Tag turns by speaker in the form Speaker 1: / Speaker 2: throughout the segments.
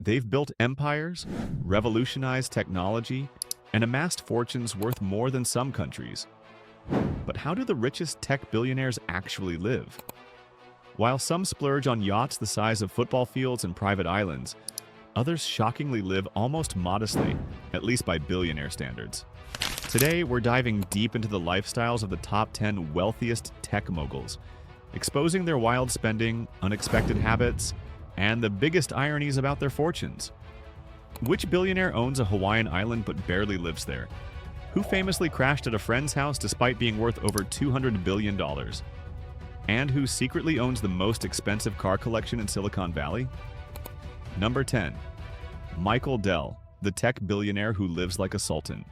Speaker 1: They've built empires, revolutionized technology, and amassed fortunes worth more than some countries. But how do the richest tech billionaires actually live? While some splurge on yachts the size of football fields and private islands, others shockingly live almost modestly, at least by billionaire standards. Today, we're diving deep into the lifestyles of the top 10 wealthiest tech moguls, exposing their wild spending, unexpected habits, and the biggest ironies about their fortunes. Which billionaire owns a Hawaiian island but barely lives there? Who famously crashed at a friend's house despite being worth over $200 billion? And who secretly owns the most expensive car collection in Silicon Valley? Number 10. Michael Dell, the tech billionaire who lives like a sultan.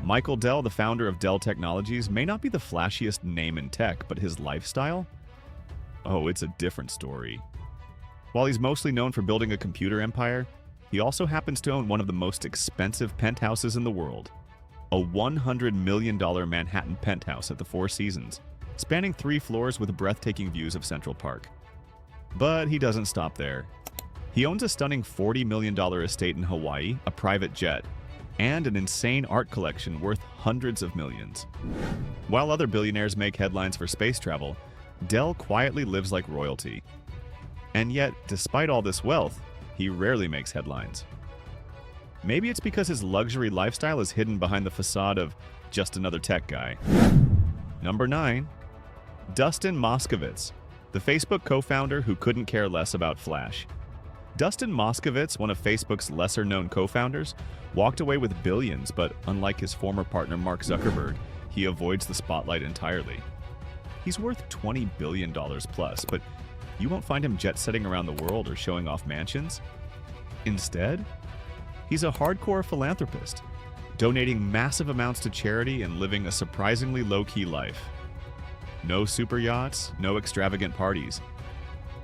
Speaker 1: Michael Dell, the founder of Dell Technologies, may not be the flashiest name in tech, but his lifestyle? Oh, it's a different story. While he's mostly known for building a computer empire, he also happens to own one of the most expensive penthouses in the world. A $100 million Manhattan penthouse at the Four Seasons, spanning 3 floors with breathtaking views of Central Park. But he doesn't stop there. He owns a stunning $40 million estate in Hawaii, a private jet, and an insane art collection worth hundreds of millions. While other billionaires make headlines for space travel, Dell quietly lives like royalty. And yet, despite all this wealth, he rarely makes headlines. Maybe it's because his luxury lifestyle is hidden behind the facade of just another tech guy. Number 9. Dustin Moskovitz, the Facebook co-founder who couldn't care less about Flash. Dustin Moskovitz, one of Facebook's lesser-known co-founders, walked away with billions, but unlike his former partner Mark Zuckerberg, he avoids the spotlight entirely. He's worth $20 billion plus, but you won't find him jet-setting around the world or showing off mansions. Instead, he's a hardcore philanthropist, donating massive amounts to charity and living a surprisingly low-key life. No super yachts, no extravagant parties.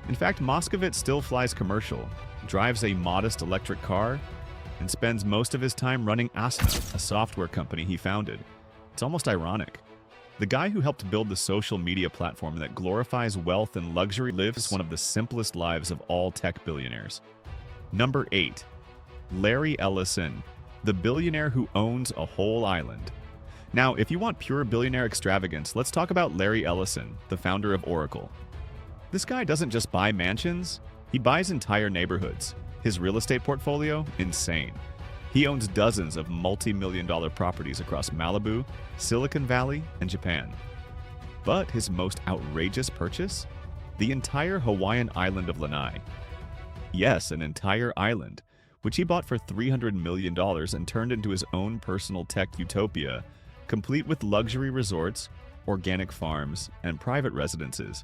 Speaker 1: In fact, Moskovitz still flies commercial, drives a modest electric car, and spends most of his time running Asana, a software company he founded. It's almost ironic. The guy who helped build the social media platform that glorifies wealth and luxury lives one of the simplest lives of all tech billionaires. Number 8. Larry Ellison, the billionaire who owns a whole island. Now, if you want pure billionaire extravagance, let's talk about Larry Ellison, the founder of Oracle. This guy doesn't just buy mansions, he buys entire neighborhoods. His real estate portfolio? Insane. He owns dozens of multi-million-dollar properties across Malibu, Silicon Valley, and Japan. But his most outrageous purchase? The entire Hawaiian island of Lanai. Yes, an entire island, which he bought for $300 million and turned into his own personal tech utopia, complete with luxury resorts, organic farms, and private residences.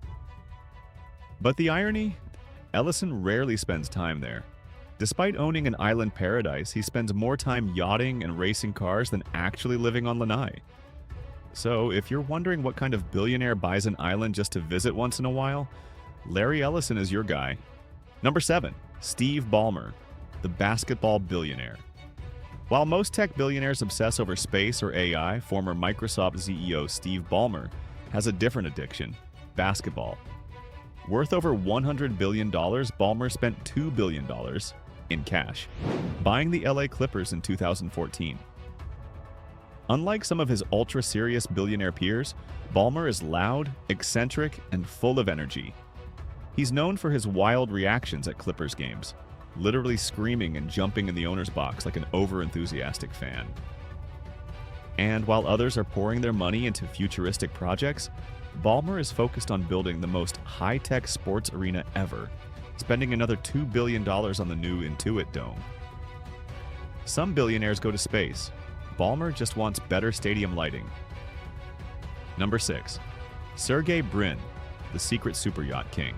Speaker 1: But the irony? Ellison rarely spends time there. Despite owning an island paradise, he spends more time yachting and racing cars than actually living on Lanai. So, if you're wondering what kind of billionaire buys an island just to visit once in a while, Larry Ellison is your guy. Number 7. Steve Ballmer, the basketball billionaire. While most tech billionaires obsess over space or AI, former Microsoft CEO Steve Ballmer has a different addiction: basketball. Worth over $100 billion, Ballmer spent $2 billion in cash, buying the LA Clippers in 2014. Unlike some of his ultra-serious billionaire peers, Ballmer is loud, eccentric, and full of energy. He's known for his wild reactions at Clippers games, literally screaming and jumping in the owner's box like an over-enthusiastic fan. And while others are pouring their money into futuristic projects, Ballmer is focused on building the most high-tech sports arena ever, spending another $2 billion on the new Intuit Dome. Some billionaires go to space. Ballmer just wants better stadium lighting. Number 6. Sergey Brin, the secret superyacht king.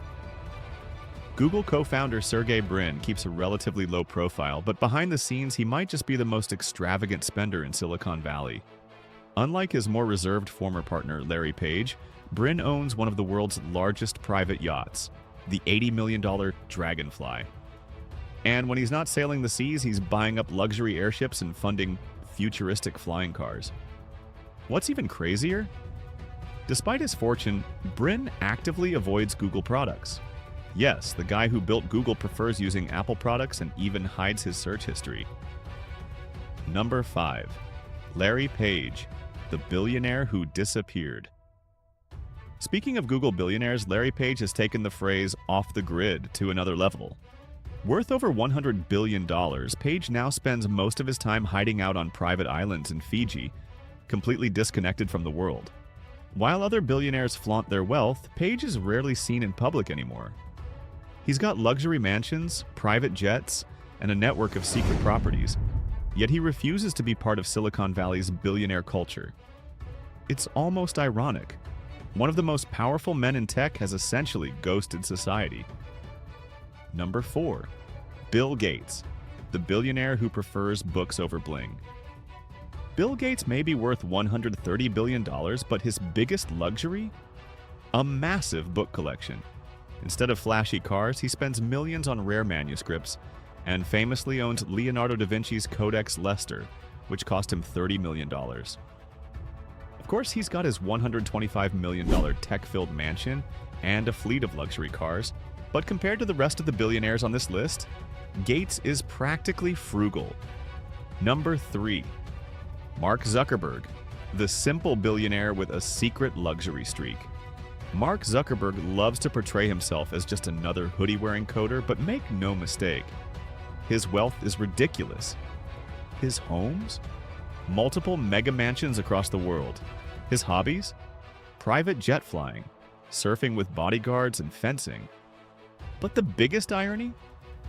Speaker 1: Google co-founder Sergey Brin keeps a relatively low profile, but behind the scenes he might just be the most extravagant spender in Silicon Valley. Unlike his more reserved former partner Larry Page, Brin owns one of the world's largest private yachts, the $80 million Dragonfly. And when he's not sailing the seas, he's buying up luxury airships and funding futuristic flying cars. What's even crazier? Despite his fortune, Brin actively avoids Google products. Yes, the guy who built Google prefers using Apple products and even hides his search history. Number 5. Larry Page, the billionaire who disappeared. Speaking of Google billionaires, Larry Page has taken the phrase "off the grid" to another level. Worth over $100 billion, Page now spends most of his time hiding out on private islands in Fiji, completely disconnected from the world. While other billionaires flaunt their wealth, Page is rarely seen in public anymore. He's got luxury mansions, private jets, and a network of secret properties, yet he refuses to be part of Silicon Valley's billionaire culture. It's almost ironic. One of the most powerful men in tech has essentially ghosted society. Number 4. Bill Gates, the billionaire who prefers books over bling. Bill Gates may be worth $130 billion, but his biggest luxury? A massive book collection. Instead of flashy cars, he spends millions on rare manuscripts, and famously owns Leonardo da Vinci's Codex Leicester, which cost him $30 million. Of course, he's got his $125 million tech-filled mansion and a fleet of luxury cars, but compared to the rest of the billionaires on this list, Gates is practically frugal. Number 3. Mark Zuckerberg, the simple billionaire with a secret luxury streak. Mark Zuckerberg loves to portray himself as just another hoodie-wearing coder, but make no mistake, his wealth is ridiculous. His homes? Multiple mega mansions across the world. His hobbies? Private jet flying, surfing with bodyguards, and fencing. But the biggest irony?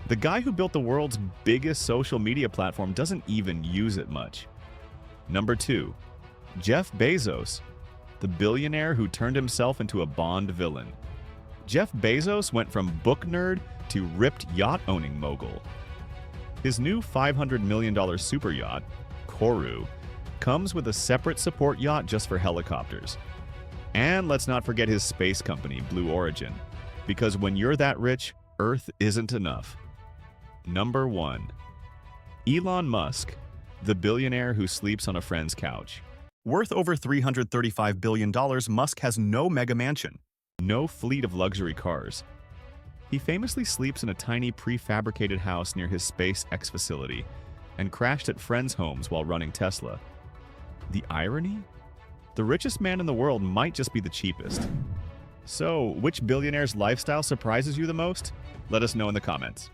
Speaker 1: The guy who built the world's biggest social media platform doesn't even use it much. Number 2. Jeff Bezos, the billionaire who turned himself into a Bond villain. Jeff Bezos went from book nerd to ripped yacht-owning mogul. His new $500 million super yacht, Koru, comes with a separate support yacht just for helicopters. And let's not forget his space company, Blue Origin, because when you're that rich, Earth isn't enough. Number 1. Elon Musk, the billionaire who sleeps on a friend's couch. Worth over $335 billion, Musk has no mega mansion, no fleet of luxury cars. He famously sleeps in a tiny prefabricated house near his SpaceX facility and crashed at friends' homes while running Tesla. The irony? The richest man in the world might just be the cheapest. So, which billionaire's lifestyle surprises you the most? Let us know in the comments.